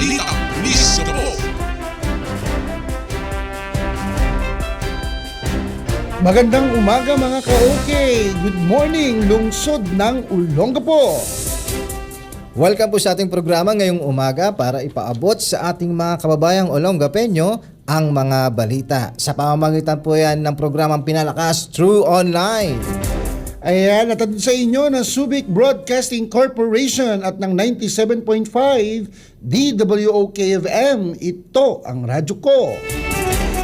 Balitang Pulis Gabo. Magandang umaga mga ka-okay. Good morning, lungsod ng Olongapo. Welcome po sa ating programa ngayong umaga para ipaabot sa ating mga kababayang Olongapeño ang mga balita. Sa pamamagitan po yan ng programang Pinalakas True Online. Ayan, natad sa inyo ng Subic Broadcasting Corporation at ng 97.5 DWOK-FM. Ito ang radyo ko.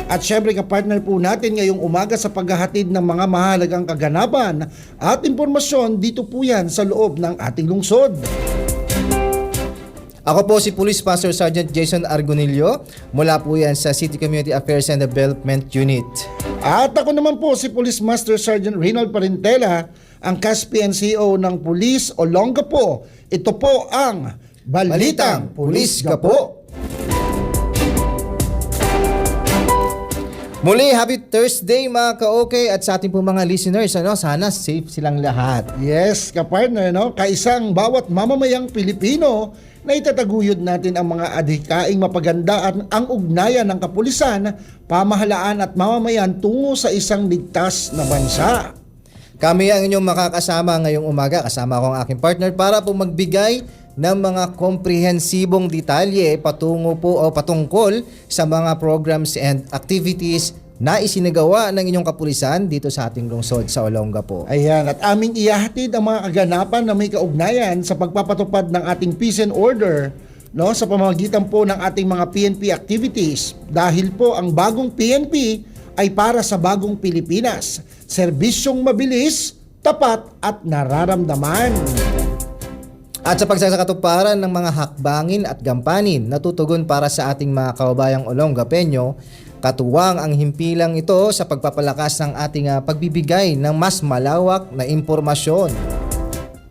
At syempre kapartner po natin ngayong umaga sa paghahatid ng mga mahalagang kaganapan at impormasyon dito po yan sa loob ng ating lungsod. Ako po si Police Master Sergeant Jason Argonillo mula po yan sa City Community Affairs and Development Unit. At ako naman po si Police Master Sergeant Reynald Parentela, ang CASP-NCO ng Police Olongapo. Ito po ang Balitang Pulis Gapo. Muli, happy Thursday mga ka-okay at sa ating po mga listeners, sana safe silang lahat. Yes, kapartner, no? Kaisang bawat mamamayang Pilipino na itataguyod natin ang mga adhikaing mapagandaan ang ugnayan ng kapulisan, pamahalaan at mamamayan tungo sa isang ligtas na bansa. Kami ang inyong makakasama ngayong umaga, kasama ko ang aking partner para po magbigay ng mga komprehensibong detalye patungkol sa mga programs and activities na isinagawa ng inyong kapulisan dito sa ating lungsod sa Olongapo. Ayan, at aming ihahatid ang mga kaganapan na may kaugnayan sa pagpapatupad ng ating peace and order, no, sa pamamagitan po ng ating mga PNP activities. Dahil po ang bagong PNP ay para sa bagong Pilipinas. Serbisyong mabilis, tapat at nararamdaman. At sa pagsasakatuparan ng mga hakbangin at gampanin na tutugon para sa ating mga kababayang Olongapeño, katuwang ang himpilang ito sa pagpapalakas ng ating pagbibigay ng mas malawak na impormasyon.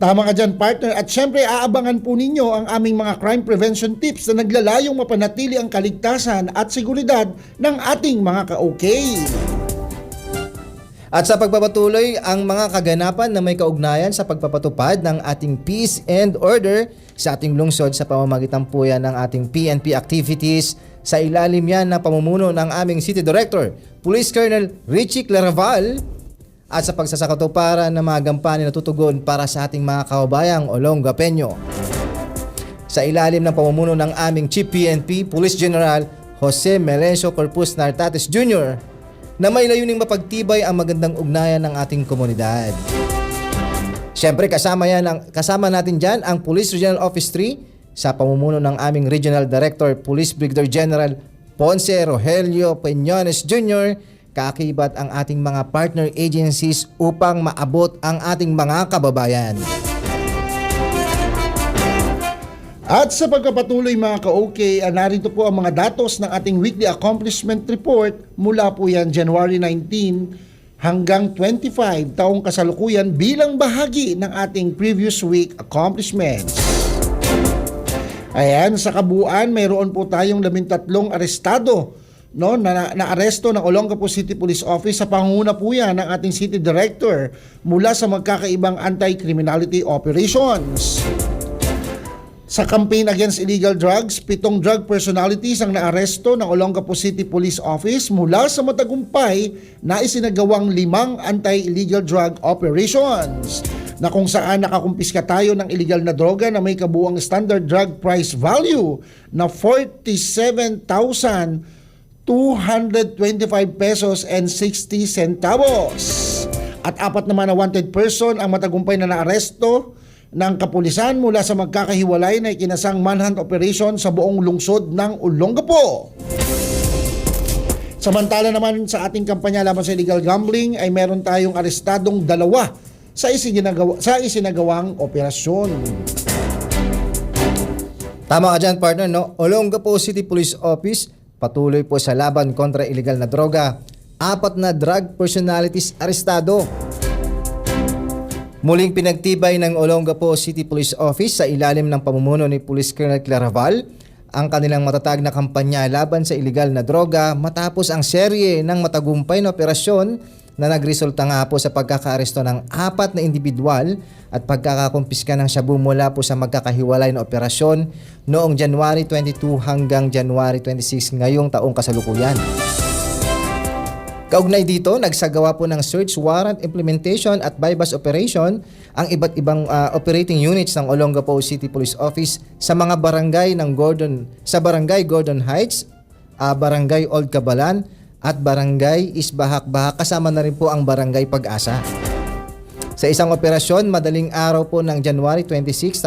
Tama ka dyan, partner. At syempre, aabangan po ninyo ang aming mga crime prevention tips na naglalayong mapanatili ang kaligtasan at seguridad ng ating mga ka-okay. At sa pagpapatuloy ang mga kaganapan na may kaugnayan sa pagpapatupad ng ating peace and order sa ating lungsod sa pamamagitan po yan ng ating PNP activities, sa ilalim yan na pamumuno ng aming City Director, Police Colonel Richie Claraval, at sa pagsasakatuparan ng mga gampanin na tutugon para sa ating mga kababayang Olongapeño. Sa ilalim ng pamumuno ng aming Chief PNP Police General Jose Melencio Corpus Nartates Jr., na may layuning mapagtibay ang magandang ugnayan ng ating komunidad. Siyempre kasama natin dyan ang Police Regional Office 3 sa pamumuno ng aming Regional Director Police Brigadier General Ponce Rogelio Peñones Jr., kaakibat ang ating mga partner agencies upang maabot ang ating mga kababayan. At sa pagpapatuloy mga ka-okay, narito po ang mga datos ng ating weekly accomplishment report mula po yan January 19 hanggang 25 taong kasalukuyan bilang bahagi ng ating previous week accomplishments. Ayan, sa kabuuan mayroon po tayong 13 arestado, no, na aresto ng Olongapo City Police Office sa pangunguna po yan ng ating City Director mula sa magkakaibang anti-criminality operations. Sa campaign against illegal drugs, 7 drug personalities ang naaresto ng Olongapo City Police Office mula sa matagumpay na isinagawang 5 anti-illegal drug operations, na kung saan nakakumpiska tayo ng illegal na droga na may kabuuang standard drug price value na 47,225 pesos and 60 centavos. At 4 naman na wanted person ang matagumpay na naaresto ng kapulisan mula sa magkakahiwalay na ikinasang manhunt operation sa buong lungsod ng Olongapo. Samantala naman sa ating kampanya laban sa illegal gambling ay meron tayong arestadong 2 sa isinagawang operasyon. Tama ka dyan, partner, no? Olongapo City Police Office patuloy po sa laban kontra illegal na droga. 4 na drug personalities arestado. Muling pinagtibay ng Olongapo City Police Office sa ilalim ng pamumuno ni Police Colonel Claraval ang kanilang matatag na kampanya laban sa iligal na droga matapos ang serye ng matagumpay na operasyon na nagresulta nga po sa pagkakaaresto ng 4 na individual at pagkakakumpiska ng shabu mula po sa magkakahiwalay na operasyon noong January 22 hanggang January 26 ngayong taong kasalukuyan. Kaugnay dito, nagsagawa po ng search warrant implementation at bypass operation ang iba't ibang operating units ng Olongapo City Police Office sa mga barangay ng Barangay Gordon Heights, Barangay Old Cabalan at Barangay Isbahak-Bahak, kasama na rin po ang Barangay Pag-asa. Sa isang operasyon, madaling araw po ng January 26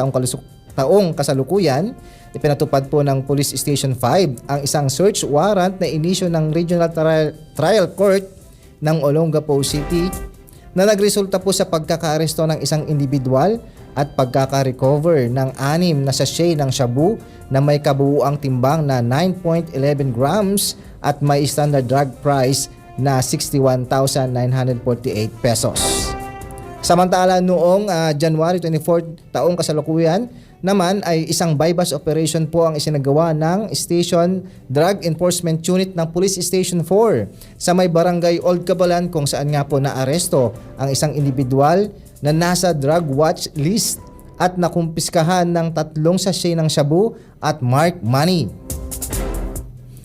taong kasalukuyan, ipinatupad po ng Police Station 5 ang isang search warrant na inisyo ng Regional Trial Court ng Olongapo City na nagresulta po sa pagkakaaresto ng isang individual at pagkaka-recover ng 6 na sachet ng shabu na may kabuuang timbang na 9.11 grams at may standard drug price na 61,948 pesos. Samantala noong January 24 taong kasalukuyan naman ay isang bypass operation po ang isinagawa ng Station Drug Enforcement Unit ng Police Station 4 sa may Barangay Old Cabalan, kung saan nga po naaresto ang isang individual na nasa drug watch list at nakumpiskahan ng 3 sachet ng shabu at marked money.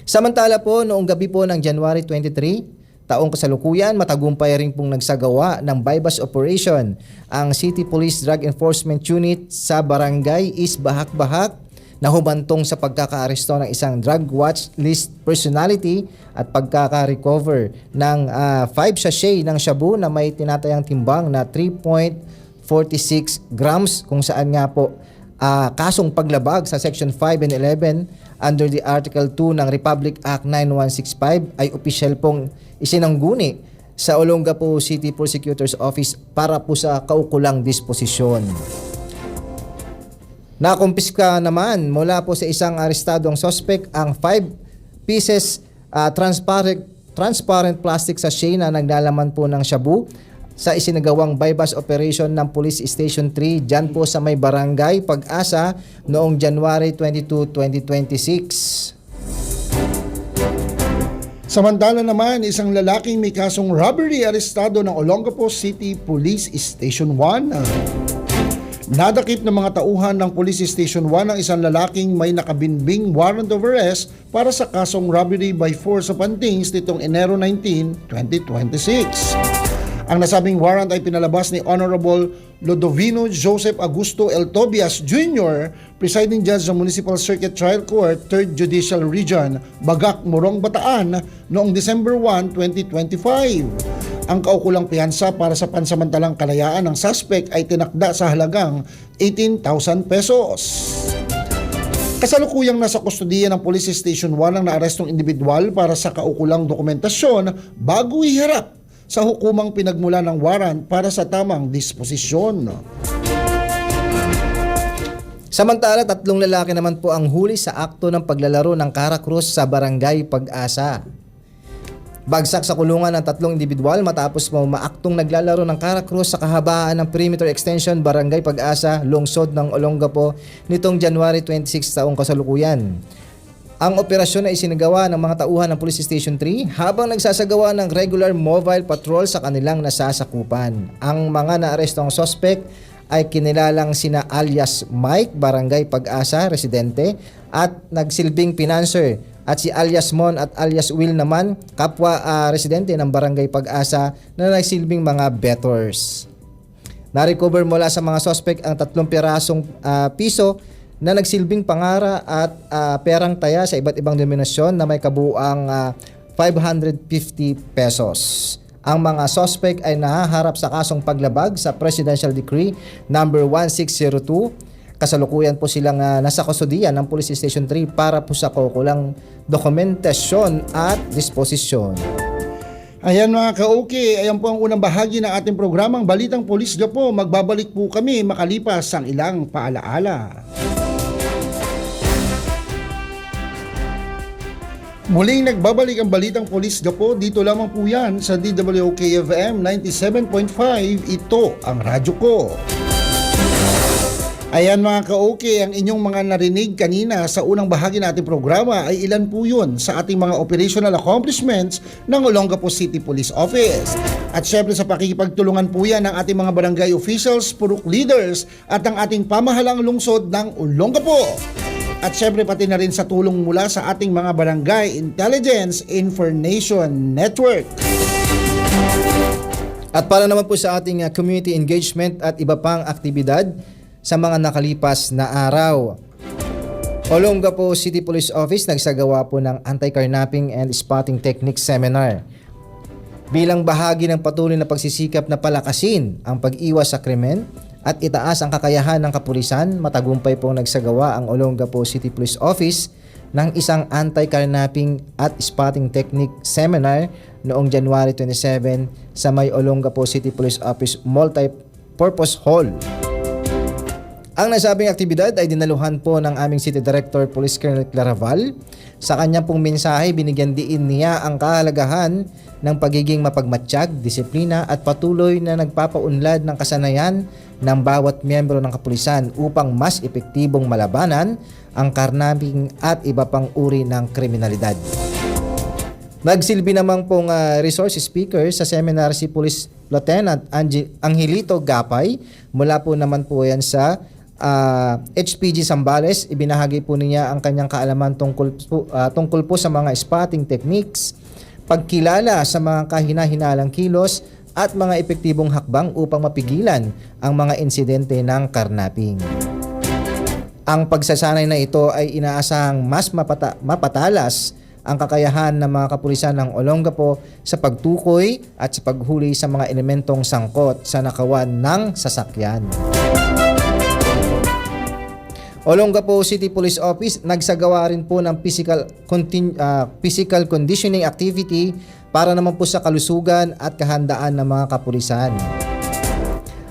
Samantala po, noong gabi po ng January 23, taong kasalukuyan, matagumpay rin pong nagsagawa ng bypass operation ang City Police Drug Enforcement Unit sa Barangay Isbahak-Bahak na humantong sa pagkakaaresto ng isang drug watch list personality at pagkaka-recover ng 5 sachet ng shabu na may tinatayang timbang na 3.46 grams, kung saan nga po kasong paglabag sa Section 5 and 11 under the Article 2 ng Republic Act 9165 ay opisyal pong isinangguni sa Olongapo City Prosecutor's Office para po sa kaukulang disposisyon. Nakumpiska naman mula po sa isang arestadong suspect ang 5 pieces transparent plastic sachet na naglalaman po ng shabu sa isinagawang bypass operation ng Police Station 3 dyan po sa may Barangay Pag-asa noong January 22, 2026. Samantala naman, isang lalaking may kasong robbery arestado ng Olongapo City Police Station 1. Nadakip ng mga tauhan ng Police Station 1 ang isang lalaking may nakabinbing warrant of arrest para sa kasong robbery by force of Pantings nitong Enero 19, 2026. Ang nasabing warrant ay pinalabas ni Honorable Lodovino Joseph Augusto L. Tobias Jr., Presiding Judge ng Municipal Circuit Trial Court, 3rd Judicial Region, Bagak, Morong, Bataan, noong December 1, 2025. Ang kaukulang piyansa para sa pansamantalang kalayaan ng suspect ay tinakda sa halagang 18,000 pesos. Kasalukuyang nasa kustudiya ng Police Station 1 ang naarestong individual para sa kaukulang dokumentasyon bago iharap sa hukumang pinagmula ng warrant para sa tamang disposisyon. Samantala, 3 lalaki naman po ang huli sa akto ng paglalaro ng Karakrus sa Barangay Pag-asa. Bagsak sa kulungan ng 3 individual matapos maaktong naglalaro ng Karakrus sa kahabaan ng Perimeter Extension, Barangay Pag-asa, lungsod ng Olongapo nitong January 26 taong kasalukuyan. Ang operasyon ay isinagawa ng mga tauhan ng Police Station 3 habang nagsasagawa ng regular mobile patrol sa kanilang nasasakupan. Ang mga naarestong suspect ay kinilalang sina alias Mike, Barangay Pag-asa, residente, at nagsilbing pinanser, at si alias Mon at alias Will naman, kapwa residente ng Barangay Pag-asa na nagsilbing mga bettors. Na-recover mula sa mga suspect ang 3 pirasong piso na nagsilbing pangara at perang taya sa iba't ibang denominasyon na may kabuuang 550 pesos. Ang mga suspect ay nahaharap sa kasong paglabag sa Presidential Decree number 1602. Kasalukuyan po silang nasa kustudiya ng Police Station 3 para po sa kaukulang dokumentasyon at disposisyon. Ayan mga ka-okay, ayan po ang unang bahagi ng ating programang Balitang Pulis po. Magbabalik po kami makalipas ang ilang paalaala. Muling nagbabalik ang Balitang Pulis po, dito lamang po yan sa DWOK FM 97.5, ito ang radyo ko. Ayan mga ka-okay, ang inyong mga narinig kanina sa unang bahagi ng ating programa ay ilan po yun sa ating mga operational accomplishments ng Olongapo City Police Office. At syempre sa pakikipagtulungan po yan ng ating mga barangay officials, purok leaders at ang ating pamahalang lungsod ng Olongapo. At syempre pati na rin sa tulong mula sa ating mga barangay Intelligence Information Network. At para naman po sa ating community engagement at iba pang aktibidad sa mga nakalipas na araw, Olongapo City Police Office nagsagawa po ng Anti-Carnapping and Spotting Techniques Seminar. Bilang bahagi ng patuloy na pagsisikap na palakasin ang pag-iwas sa krimen at itaas ang kakayahan ng kapulisan, matagumpay pong nagsagawa ang Olongapo City Police Office ng isang Anti-Carnapping at Spotting Technique Seminar noong January 27 sa may Olongapo City Police Office Multi-Purpose Hall. Ang nasabing aktibidad ay dinaluhan po ng aming City Director Police Colonel Claraval. Sa kanyang pong mensahe, binigyan diin niya ang kahalagahan ng pagiging mapagmatsyag, disiplina at patuloy na nagpapaunlad ng kasanayan ng bawat miyembro ng kapulisan upang mas epektibong malabanan ang karnaping at iba pang uri ng kriminalidad. Nagsilbi naman pong resource speaker sa seminar si Police Lieutenant Angelito Gapay mula po naman po yan sa HPG Zambales. Ibinahagi po niya ang kanyang kaalaman tungkol po sa mga spotting techniques, pagkilala sa mga kahina-hinalang kilos at mga epektibong hakbang upang mapigilan ang mga insidente ng karnaping. Ang pagsasanay na ito ay inaasahang mas mapatalas ang kakayahan ng mga kapulisan ng Olongapo sa pagtukoy at sa paghuli sa mga elementong sangkot sa nakawan ng sasakyan. Olongapo City Police Office nagsagawa rin po ng physical conditioning activity para naman po sa kalusugan at kahandaan ng mga kapulisan.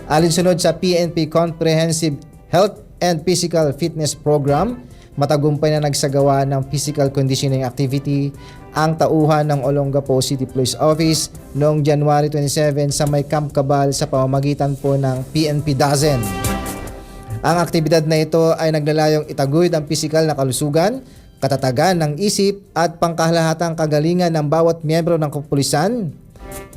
Alinsunod sa PNP Comprehensive Health and Physical Fitness Program, matagumpay na nagsagawa ng physical conditioning activity ang tauhan ng Olongapo City Police Office noong January 27 sa may Camp Cabal sa pamamagitan po ng PNP Dazen. Ang aktibidad na ito ay naglalayong itaguyod ang pisikal na kalusugan, katatagan ng isip at pangkalahatang kagalingan ng bawat miyembro ng kapulisan,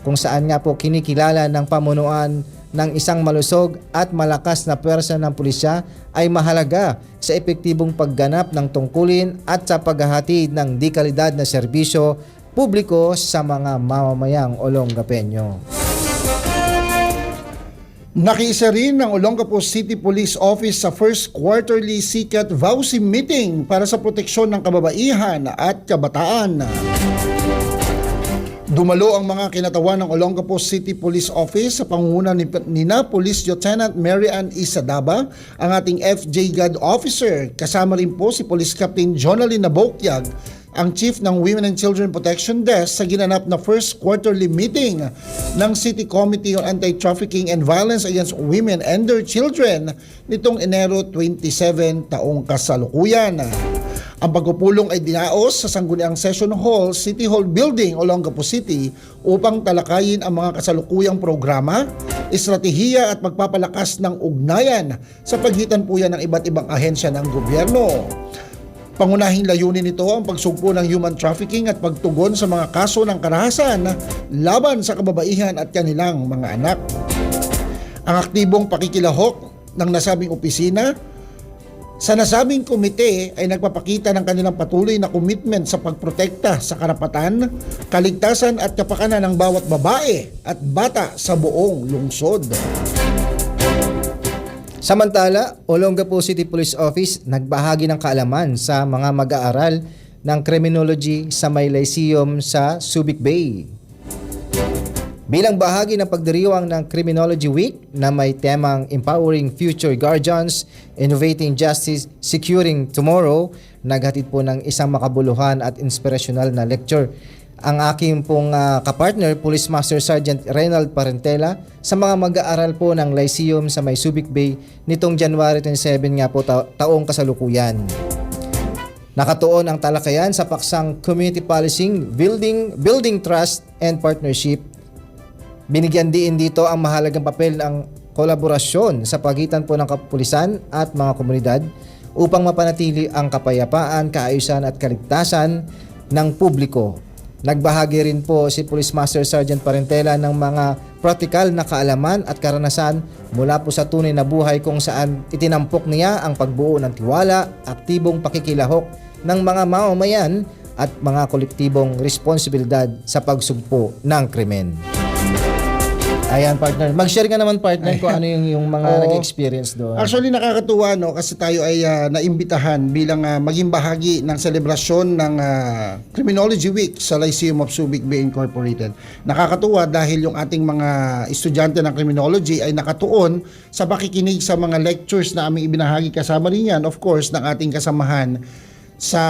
kung saan nga po kinikilala ng pamunuan ng isang malusog at malakas na pwersa ng pulisya ay mahalaga sa epektibong pagganap ng tungkulin at sa paghahatid ng dekalidad na serbisyo publiko sa mga mamamayang Olongapeño. Nakiisa rin ng Olongapo City Police Office sa first quarterly SICAT VAUSI meeting para sa proteksyon ng kababaihan at kabataan. Dumalo ang mga kinatawan ng Olongapo City Police Office sa pangunguna ni Police Lieutenant Mary Ann Isadaba, ang ating FJ God Officer. Kasama rin po si Police Captain Jonalyn Nabokyag, ang Chief ng Women and Children Protection Desk sa ginanap na first quarterly meeting ng City Committee on Anti-Trafficking and Violence Against Women and Their Children nitong Enero 27 taong kasalukuyan. Ang pagpupulong ay dinaos sa Sangguniang Session Hall, City Hall Building, Olongapo City upang talakayin ang mga kasalukuyang programa, estratehiya at pagpapalakas ng ugnayan sa pagitan po yan ng iba't ibang ahensya ng gobyerno. Pangunahing layunin nito ang pagsugpo ng human trafficking at pagtugon sa mga kaso ng karahasan laban sa kababaihan at kanilang mga anak. Ang aktibong pakikilahok ng nasabing opisina sa nasabing komite ay nagpapakita ng kanilang patuloy na commitment sa pagprotekta sa karapatan, kaligtasan at kapakanan ng bawat babae at bata sa buong lungsod. Samantala, Olongapo City Police Office nagbahagi ng kaalaman sa mga mag-aaral ng criminology sa may Lyceum sa Subic Bay. Bilang bahagi ng pagdiriwang ng Criminology Week na may temang Empowering Future Guardians, Innovating Justice, Securing Tomorrow, naghatid po ng isang makabuluhan at inspirasyonal na lecture ang aking pong kapartner, Police Master Sergeant Reynald Parentela, sa mga mag-aaral po ng Lyceum sa may Subic Bay nitong January 27 nga po taong kasalukuyan. Nakatuon ang talakayan sa paksang Community Policing, Building Trust and Partnership. Binigyan diin dito ang mahalagang papel ng kolaborasyon sa pagitan po ng kapulisan at mga komunidad upang mapanatili ang kapayapaan, kaayusan at kaligtasan ng publiko. Nagbahagi rin po si Police Master Sergeant Parentela ng mga praktikal na kaalaman at karanasan mula po sa tunay na buhay kung saan itinampok niya ang pagbuo ng tiwala, aktibong pakikilahok ng mga mamamayan at mga kolektibong responsibilidad sa pagsugpo ng krimen. Ayan, partner. Mag-share ka naman, partner, kung ano yung mga Oo. nag-experience doon. Actually, nakakatuwa, no, kasi tayo ay naimbitahan bilang maging bahagi ng selebrasyon ng Criminology Week sa Lyceum of Subic Bay Incorporated. Nakakatuwa dahil yung ating mga estudyante ng criminology ay nakatuon sa pakikinig sa mga lectures na aming ibinahagi, kasama rin yan, of course, ng ating kasamahan sa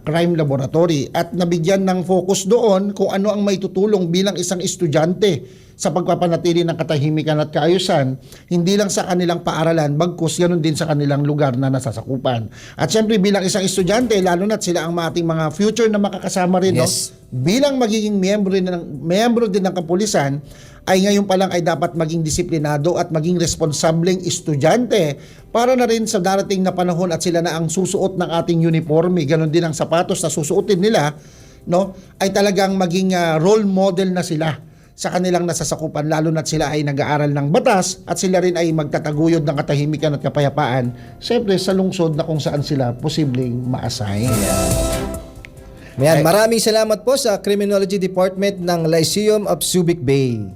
crime laboratory, at nabigyan ng focus doon kung ano ang maitutulong bilang isang estudyante sa pagpapanatili ng katahimikan at kaayusan, hindi lang sa kanilang paaralan, bagkus ganun din sa kanilang lugar na nasasakupan. At syempre bilang isang estudyante, lalo na't sila ang ating mga future na makakasama rin, Yes. no? Bilang magiging miyembro din ng kapulisan, ay ngayon pa lang ay dapat maging disiplinado at maging responsableng estudyante para na rin sa darating na panahon at sila na ang susuot ng ating uniforme, ganun din ang sapatos na susuotin nila, no? Ay talagang maging role model na sila sa kanilang nasasakupan, lalo na't sila ay nag-aaral ng batas at sila rin ay magtataguyod ng katahimikan at kapayapaan, syempre sa lungsod na kung saan sila posibleng ma-assign. Ayan, maraming salamat po sa Criminology Department ng Lyceum of Subic Bay.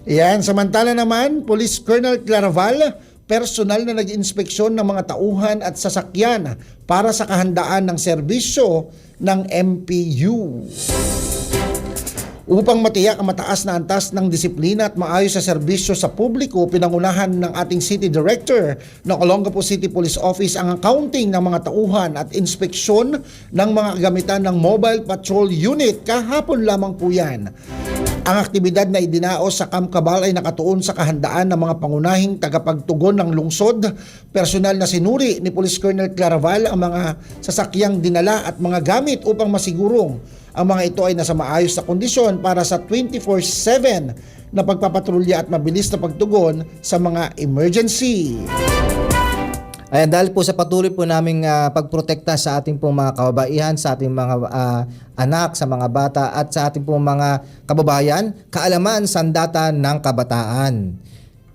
Yan, samantala naman, Police Colonel Claraval, personal na nag-inspeksyon ng mga tauhan at sasakyan para sa kahandaan ng serbisyo ng MPU. Upang matiyak ang mataas na antas ng disiplina at maayos sa serbisyo sa publiko, pinangunahan ng ating City Director ng Olongapo City Police Office ang accounting ng mga tauhan at inspeksyon ng mga kagamitan ng Mobile Patrol Unit. Kahapon lamang po yan. Ang aktibidad na idinaos sa Camp Cabal ay nakatuon sa kahandaan ng mga pangunahing tagapagtugon ng lungsod. Personal na sinuri ni Police Colonel Claraval ang mga sasakyang dinala at mga gamit upang masigurong ang mga ito ay nasa maayos na kondisyon para sa 24/7 na pagpapatrolya at mabilis na pagtugon sa mga emergency. Ayan, dahil po sa patuloy po naming pagprotekta sa ating pong mga kababaihan, sa ating mga anak, sa mga bata at sa ating pong mga kababayan, kaalaman sandata ng kabataan.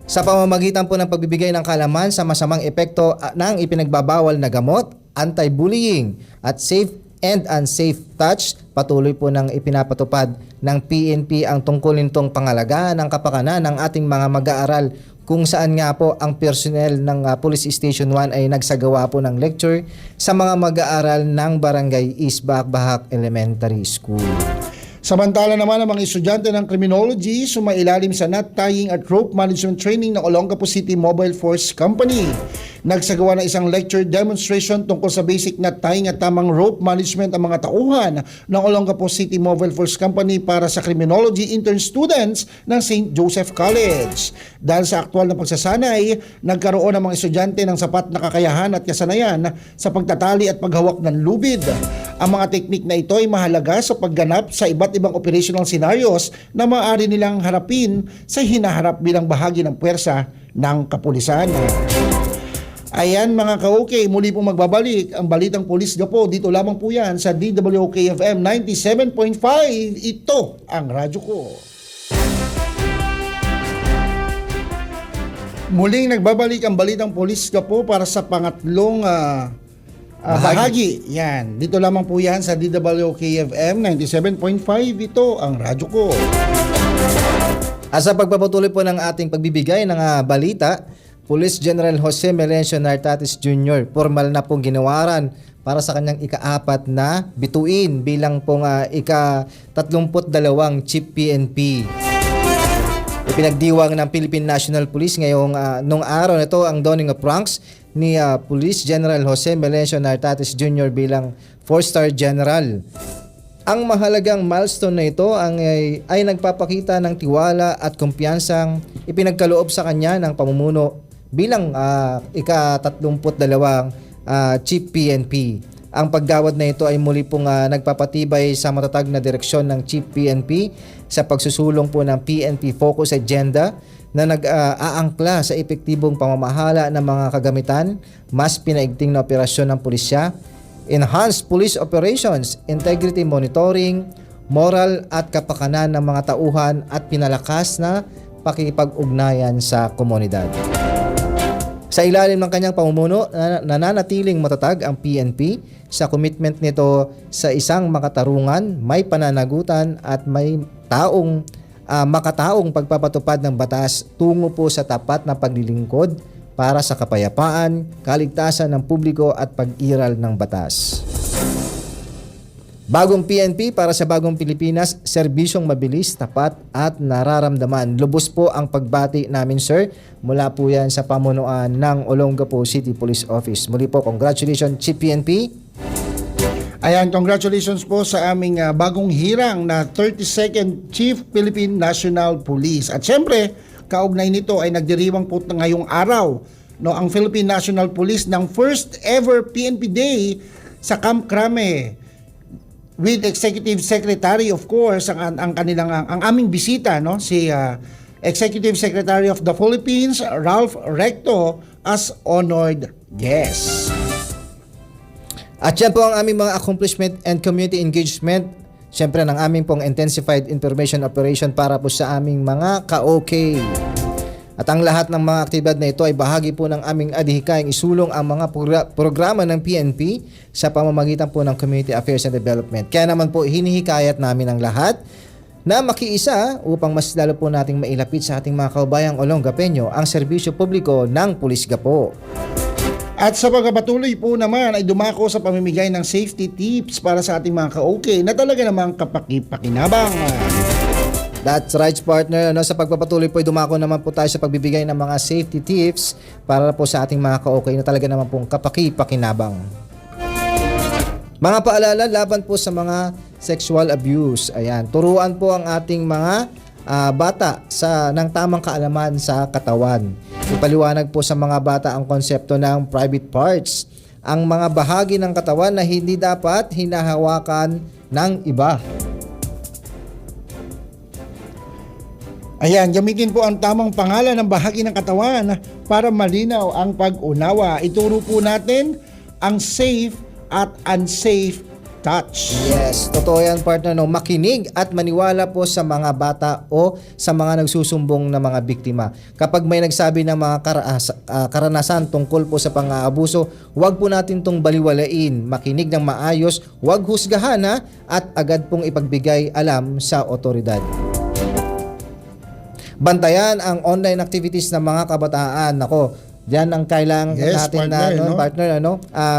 Sa pamamagitan po ng pagbibigay ng kaalaman sa masamang epekto ng ipinagbabawal na gamot, anti-bullying at safe and unsafe touch, patuloy po ng ipinapatupad ng PNP ang tungkol nitong pangalagaan ng kapakanan ng ating mga mag-aaral, kung saan nga po ang personnel ng Police Station 1 ay nagsagawa po ng lecture sa mga mag-aaral ng Barangay East Bahak Elementary School. Samantala naman ang mga estudyante ng criminology sumailalim sa knot tying at rope management training ng Olongapo City Mobile Force Company. Nagsagawa ng isang lecture demonstration tungkol sa basic knot tying at tamang rope management ang mga tauhan ng Olongapo City Mobile Force Company para sa criminology intern students ng St. Joseph College. Dahil sa aktual na pagsasanay, nagkaroon ng mga estudyante ng sapat na kakayahan at kasanayan sa pagtatali at paghawak ng lubid. Ang mga teknik na ito ay mahalaga sa pagganap sa iba't ibang operational scenarios na maaari nilang harapin sa hinaharap bilang bahagi ng puwersa ng kapulisan. Ayan mga ka-OK, muli pong magbabalik ang Balitang Pulis Gapo. Dito lamang po yan sa DWOK FM 97.5. Ito ang radyo ko. Muling nagbabalik ang Balitang Pulis Gapo para sa pangatlong bahagi. Yan. Dito lamang po yan sa DWOK FM 97.5. Ito ang radyo ko. At sa pagpapatuloy po ng ating pagbibigay ng balita, Police General Jose Melencio Nartates Jr. formal na pong ginawaran para sa kanyang ika-4 na bituin bilang pong ika-32 Chief PNP. Ipinagdiwang ng Philippine National Police ngayong nung araw na ito ang donning of ranks ni Police General Jose Melencio Nartates Jr. bilang 4-star General. Ang mahalagang milestone na ito ay nagpapakita ng tiwala at kumpiyansang ipinagkaloob sa kanya ng pamumuno bilang ika-32 Chief PNP. Ang paggawad na ito ay muli pong nagpapatibay sa matatag na direksyon ng Chief PNP sa pagsusulong po ng PNP Focus Agenda na nag-aangkla sa epektibong pamamahala ng mga kagamitan, mas pinaigting na operasyon ng pulisya, enhanced police operations, integrity monitoring, moral at kapakanan ng mga tauhan at pinalakas na pakikipag-ugnayan sa komunidad. Sa ilalim ng kanyang pamumuno, nananatiling matatag ang PNP sa commitment nito sa isang makatarungan, may pananagutan at may makataong pagpapatupad ng batas tungo po sa tapat na paglilingkod para sa kapayapaan, kaligtasan ng publiko at pag-iral ng batas. Bagong PNP para sa bagong Pilipinas, serbisyong mabilis, tapat at nararamdaman. Lubos po ang pagbati namin, sir. Mula po yan sa pamunuan ng Olongapo City Police Office. Muli po, congratulations, Chief PNP. Ayan, congratulations po sa aming bagong hirang na 32nd Chief Philippine National Police. At syempre, kaugnay nito ay nagdiriwang po ngayong araw, no, ang Philippine National Police ng first ever PNP Day sa Camp Crame with Executive Secretary, of course, ang aming bisita, no, si Executive Secretary of the Philippines, Ralph Recto, as honored guest. At yan po ang aming mga accomplishment and community engagement. Siyempre, ng aming pong intensified information operation para po sa aming mga ka-OK. At ang lahat ng mga aktibidad na ito ay bahagi po ng aming adhikaing isulong ang mga programa ng PNP sa pamamagitan po ng Community Affairs and Development. Kaya naman po, hinihikayat namin ang lahat na makiisa upang mas lalo po nating mailapit sa ating mga kaubayang Olongapeño ang serbisyo publiko ng Pulis Gapo. At sa pagpapatuloy po naman ay dumako sa pamimigay ng safety tips para sa ating mga ka-OK na talaga namang kapakipakinabang. That's right, partner. Sa pagpapatuloy po ay dumako naman po tayo sa pagbibigay ng mga safety tips para po sa ating mga ka-OK na talaga naman pong kapakipakinabang. Mga paalala laban po sa mga sexual abuse. Ayan, turuan po ang ating mga bata ng tamang kaalaman sa katawan. Ipaliwanag po sa mga bata ang konsepto ng private parts, ang mga bahagi ng katawan na hindi dapat hinahawakan ng iba. Ayan, gamitin po ang tamang pangalan ng bahagi ng katawan para malinaw ang pag-unawa. Ituro po natin ang safe at unsafe touch. Yes, totoo yan, partner. No? Makinig at maniwala po sa mga bata o sa mga nagsusumbong na mga biktima. Kapag may nagsabi ng mga karanasan tungkol po sa pang-aabuso, huwag po natin itong baliwalain. Makinig ng maayos, huwag husgahan at agad pong ipagbigay alam sa otoridad. Bantayan ang online activities ng mga kabataan. Diyan ang kailangan natin partner,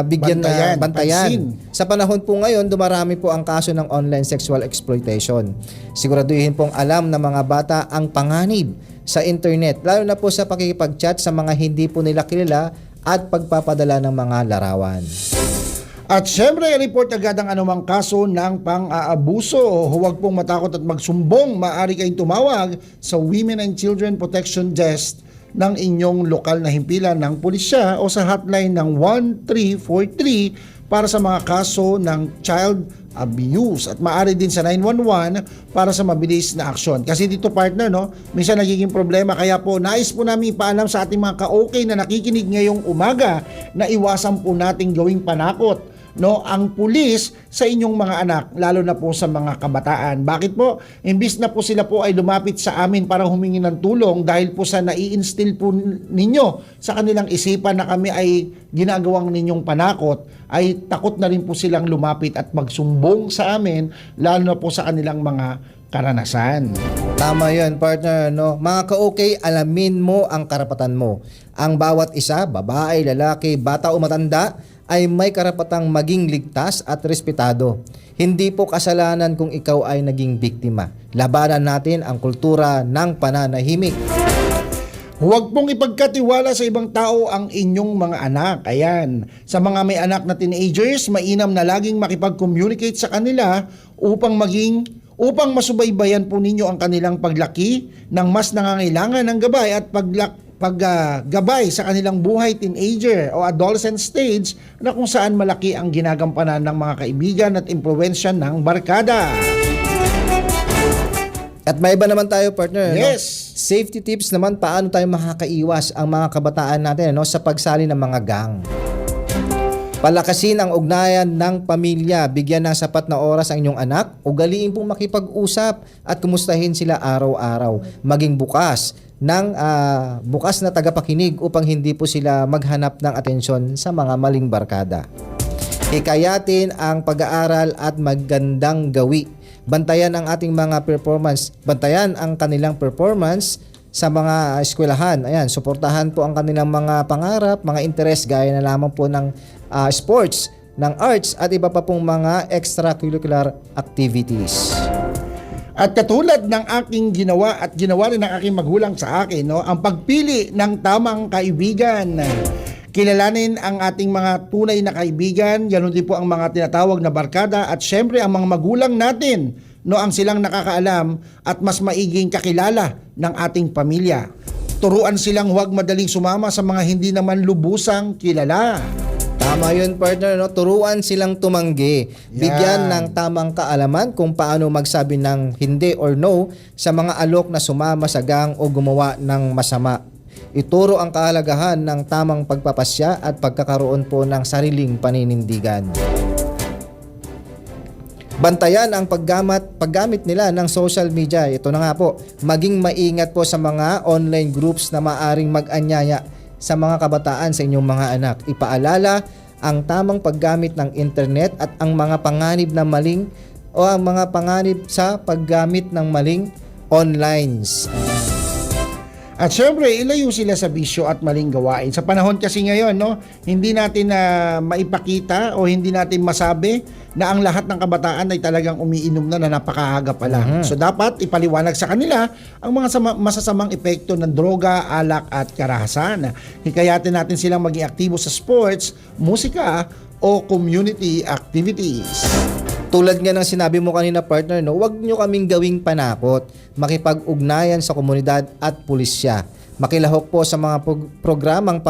bigyan bantayan. Pansin. Sa panahon po ngayon, dumarami po ang kaso ng online sexual exploitation. Siguraduhin pong alam ng mga bata ang panganib sa internet, lalo na po sa pakikipag-chat sa mga hindi po nila kilala at pagpapadala ng mga larawan. At syempre, report agad ang anumang kaso ng pang-aabuso. Huwag pong matakot at magsumbong. Maaari kayong tumawag sa Women and Children Protection Desk ng inyong lokal na himpilan ng pulisya o sa hotline ng 1343 para sa mga kaso ng child abuse, at maaari din sa 911 para sa mabilis na aksyon. Kasi dito, partner, minsan nagiging problema, kaya po nais po namin ipaalam sa ating mga ka-OK na nakikinig ngayong umaga na iwasan po nating gawing panakot ang pulis sa inyong mga anak, lalo na po sa mga kabataan. Bakit po? Imbis na po sila po ay lumapit sa amin para humingi ng tulong dahil po sa nai-instill po ninyo sa kanilang isipan na kami ay ginagawang ninyong panakot, ay takot na rin po silang lumapit at magsumbong sa amin, lalo na po sa kanilang mga karanasan. Tama yun, partner. Mga ka-OK, alamin mo ang karapatan mo. Ang bawat isa, babae, lalaki, bata o matanda, ay may karapatang maging ligtas at respetado. Hindi po kasalanan kung ikaw ay naging biktima. Labanan natin ang kultura ng pananahimik. Huwag pong ipagkatiwala sa ibang tao ang inyong mga anak. Ayan. Sa mga may anak na teenagers, mainam na laging makipag-communicate sa kanila upang masubaybayan po ninyo ang kanilang paglaki ng mas nangangailangan ng gabay at paggabay sa kanilang buhay teenager o adolescent stage na kung saan malaki ang ginagampanan ng mga kaibigan at impluwensya ng barkada. At may iba naman tayo, partner. Yes. Safety tips naman, paano tayo makakaiwas ang mga kabataan natin sa pagsali ng mga gang. Palakasin ang ugnayan ng pamilya, bigyan ng sapat na oras ang inyong anak, ugaliin pong makipag-usap at kumustahin sila araw-araw. Maging bukas na tagapakinig upang hindi po sila maghanap ng atensyon sa mga maling barkada. Hikayatin ang pag-aaral at magandang gawi. Bantayan ang ating mga performance. Bantayan ang kanilang performance sa mga eskwelahan. Ayan, suportahan po ang kanilang mga pangarap, mga interest gaya na lamang po ng sports, ng arts at iba pa pong mga extracurricular activities. At katulad ng aking ginawa at ginawa rin ng aking magulang sa akin, ang pagpili ng tamang kaibigan. Kilalanin ang ating mga tunay na kaibigan, ganoon din po ang mga tinatawag na barkada at syempre ang mga magulang natin, ang silang nakakaalam at mas maiging kakilala ng ating pamilya. Turuan silang huwag madaling sumama sa mga hindi naman lubusang kilala. Tama yun, partner. Turuan silang tumanggi. Bigyan Yan. ng tamang kaalaman kung paano magsabi ng hindi or no sa mga alok na sumama sa gang o gumawa ng masama. Ituro ang kahalagahan ng tamang pagpapasya at pagkakaroon po ng sariling paninindigan. Bantayan ang paggamit nila ng social media. Ito na nga po, maging maingat po sa mga online groups na maaring mag-anyaya sa mga kabataan sa inyong mga anak. Ipaalala ang tamang paggamit ng internet at ang mga panganib na maling o ang mga panganib sa paggamit ng maling onlines. At syempre, ilayo sila sa bisyo at maling gawain. Sa panahon kasi ngayon, hindi natin maipakita o hindi natin masabi na ang lahat ng kabataan ay talagang umiinom na napakaaga pa lang. So dapat ipaliwanag sa kanila ang mga masasamang epekto ng droga, alak at karahasan. Hikayatin natin silang maging aktibo sa sports, musika o community activities. Tulad nga ng sinabi mo kanina, partner, huwag nyo kaming gawing panakot. Makipag-ugnayan sa komunidad at pulisya. Makilahok po sa mga programang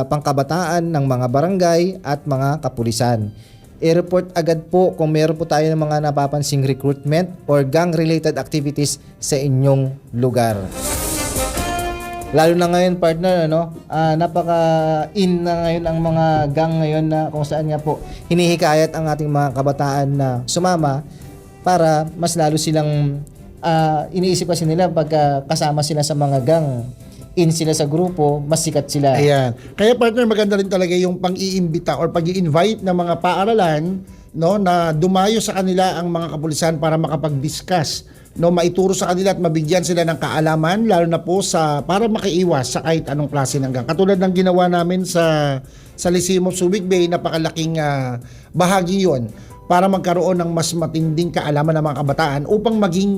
pangkabataan ng mga barangay at mga kapulisan. I-report agad po kung meron po tayo ng mga napapansing recruitment or gang-related activities sa inyong lugar. Lalo na ngayon, partner, napaka-in na ngayon ang mga gang ngayon na kung saan nga po hinihikayat ang ating mga kabataan na sumama para mas lalo silang iniisip kasi nila pagka kasama sila sa mga gang, in sila sa grupo, mas sikat sila. Ayan. Kaya partner, maganda rin talaga yung pang-iimbita or pag-i-invite ng mga paaralan na dumayo sa kanila ang mga kapulisan para makapag-discuss, maituro sa kanila at mabigyan sila ng kaalaman, lalo na po para makaiwas sa kahit anong klase ng gang. Katulad ng ginawa namin sa Lyceum of Subic Bay, napakalaking bahagi yon para magkaroon ng mas matinding kaalaman ng mga kabataan upang maging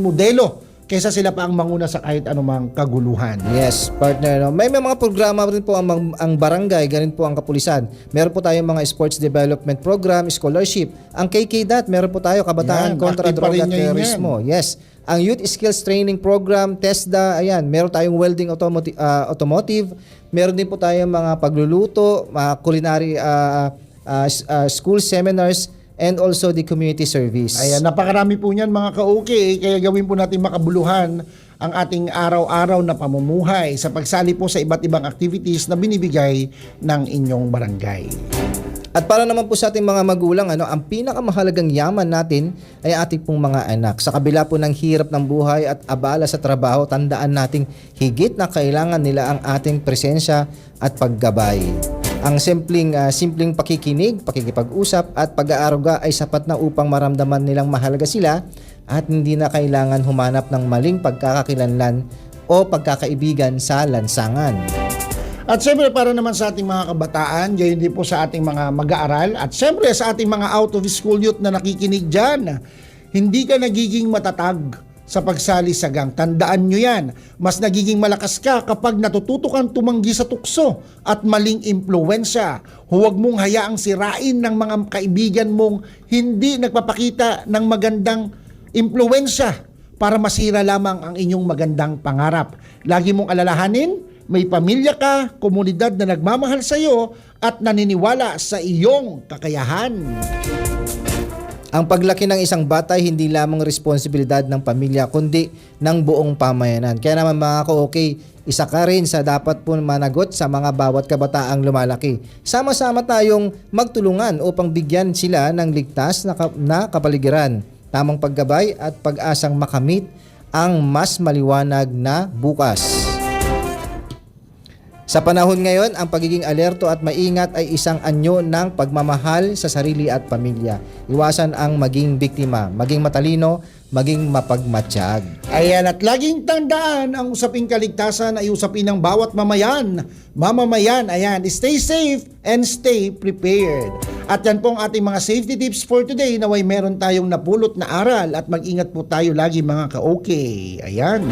modelo kaysa sila pa ang manguna sa kahit anumang kaguluhan. Yes, partner. May mga programa rin po ang barangay, ganun po ang kapulisan. Meron po tayong mga sports development program, scholarship. Ang KKDAT, meron po tayo, Kabataan kontra Droga at Terorismo. Yes. Ang Youth Skills Training Program, TESDA, ayan. Meron tayong welding automotive. Meron din po tayong mga pagluluto, mga culinary school seminars, and also the community service. Ayan, napakarami po niyan mga ka-okay, kaya gawin po natin makabuluhan ang ating araw-araw na pamumuhay sa pagsali po sa iba't ibang activities na binibigay ng inyong barangay. At para naman po sa ating mga magulang, ang pinakamahalagang yaman natin ay ating pong mga anak. Sa kabila po ng hirap ng buhay at abala sa trabaho, tandaan nating higit na kailangan nila ang ating presensya at paggabay. Ang simpleng pakikinig, pakikipag-usap at pag-aaruga ay sapat na upang maramdaman nilang mahalaga sila at hindi na kailangan humanap ng maling pagkakakilanlan o pagkakaibigan sa lansangan. At siyempre para naman sa ating mga kabataan, gayon din po sa ating mga mag-aaral at siyempre sa ating mga out of school youth na nakikinig dyan, hindi ka nagiging matatag sa pagsali sa gang. Tandaan nyo yan. Mas nagiging malakas ka kapag natututo kang tumanggi sa tukso at maling impluwensya. Huwag mong hayaang sirain ng mga kaibigan mong hindi nagpapakita ng magandang impluwensya para masira lamang ang inyong magandang pangarap. Lagi mong alalahanin, may pamilya ka, komunidad na nagmamahal sa iyo at naniniwala sa iyong kakayahan. Ang paglaki ng isang bata ay hindi lamang responsibilidad ng pamilya kundi ng buong pamayanan. Kaya naman mga ka-okay, isa ka rin sa dapat po managot sa mga bawat kabataang lumalaki. Sama-sama tayong magtulungan upang bigyan sila ng ligtas na kapaligiran, tamang paggabay at pag-asang makamit ang mas maliwanag na bukas. Sa panahon ngayon, ang pagiging alerto at maingat ay isang anyo ng pagmamahal sa sarili at pamilya. Iwasan ang maging biktima, maging matalino, maging mapagmatsyag. Ayan, at laging tandaan, ang usaping kaligtasan ay usapin ng bawat mamamayan. Ayan, stay safe and stay prepared. At yan pong ating mga safety tips for today, naway meron tayong napulot na aral at mag-ingat po tayo lagi mga ka-okay. Ayan.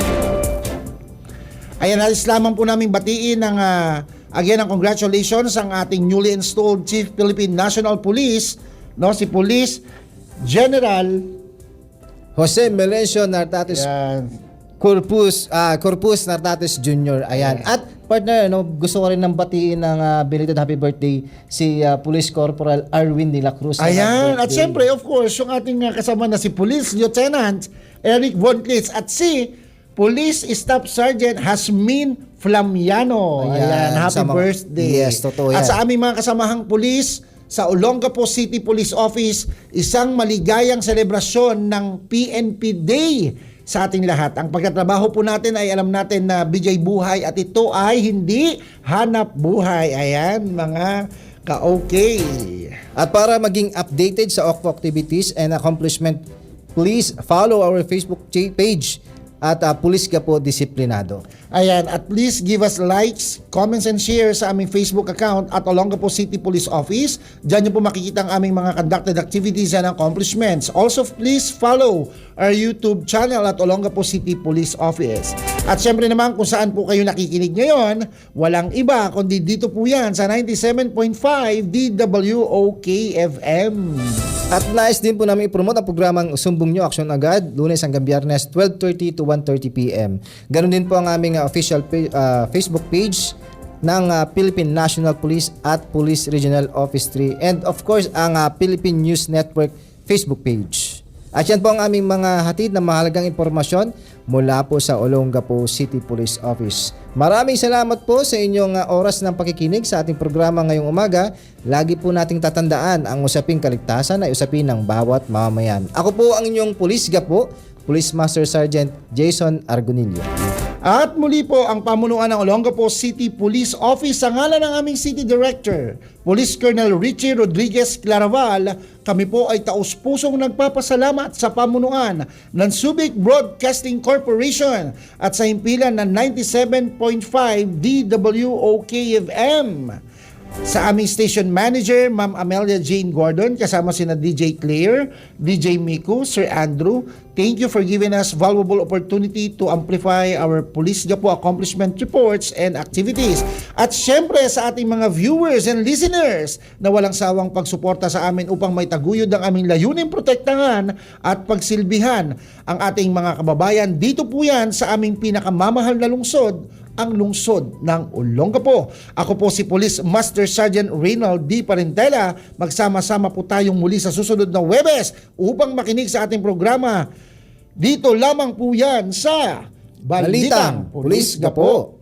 Ayan, alis lamang po namin batiin ng again ang congratulations ang ating newly installed Chief Philippine National Police, no, si Police General Jose Melencio Nartates ayan, Corpus Nartates Jr. Ayan. At partner, no, gusto ko rin ng batiin ng belated happy birthday si Police Corporal Arwin de la Cruz. Ayan, Happy at birthday. syempre of course yung ating kasama na si Police Lieutenant Eric Von Klitz at si Police Staff Sergeant Hasmin Flamiano. Ayan, happy sa mga- birthday. Yes, totoo yan. At sa aming mga kasamahang pulis sa Olongapo City Police Office, isang maligayang selebrasyon ng PNP Day sa ating lahat. Ang pagtatrabaho po natin ay alam natin na bijay buhay at ito ay hindi hanap buhay. Ayan, mga ka-okay. At para maging updated sa OCPO activities and accomplishment, please follow our Facebook page at Pulis Gapo Disiplinado. Ayan, at please give us likes, comments, and share sa aming Facebook account at Olongapo City Police Office. Diyan niyo po makikita ang aming mga conducted activities and accomplishments. Also, please follow our YouTube channel at Olongapo City Police Office. At syempre naman, kung saan po kayo nakikinig ngayon, walang iba kundi dito po yan sa 97.5 DWOK FM. At nais din po namin i-promote ang programang Sumbong Nyo, Aksyon Agad, Lunes hanggang Biyernes, 12:30 to 1:30 p.m. Ganon din po ang aming official Facebook page ng Philippine National Police at Police Regional Office 3 and of course ang Philippine News Network Facebook page. At yan po ang aming mga hatid na mahalagang impormasyon mula po sa Olongapo City Police Office. Maraming salamat po sa inyong oras ng pakikinig sa ating programa ngayong umaga. Lagi po nating tatandaan ang usaping kaligtasan ay usapin ng bawat mamamayan. Ako po ang inyong Police Gapo, Police Master Sergeant Jason Argonillo. At muli po ang pamunuan ng Olongapo City Police Office sa ngalan ng aming City Director, Police Colonel Richie Rodriguez Claraval. Kami po ay taus-pusong nagpapasalamat sa pamunuan ng Subic Broadcasting Corporation at sa himpilan ng 97.5 DWOK FM. Sa aming station manager, Ma'am Amelia Jane Gordon, kasama sina DJ Claire, DJ Miko, Sir Andrew, thank you for giving us valuable opportunity to amplify our Police Gapo accomplishment reports and activities. At syempre sa ating mga viewers and listeners na walang sawang pagsuporta sa amin upang may taguyod ang aming layunin protektahan at pagsilbihan ang ating mga kababayan. Dito po yan sa aming pinakamamahal na lungsod, ang lungsod ng Olongapo. Ako po si Police Master Sergeant Reynald D. Parentela. Magsama-sama po tayong muli sa susunod na Huwebes upang makinig sa ating programa. Dito lamang po yan sa Balitang Police Gapo.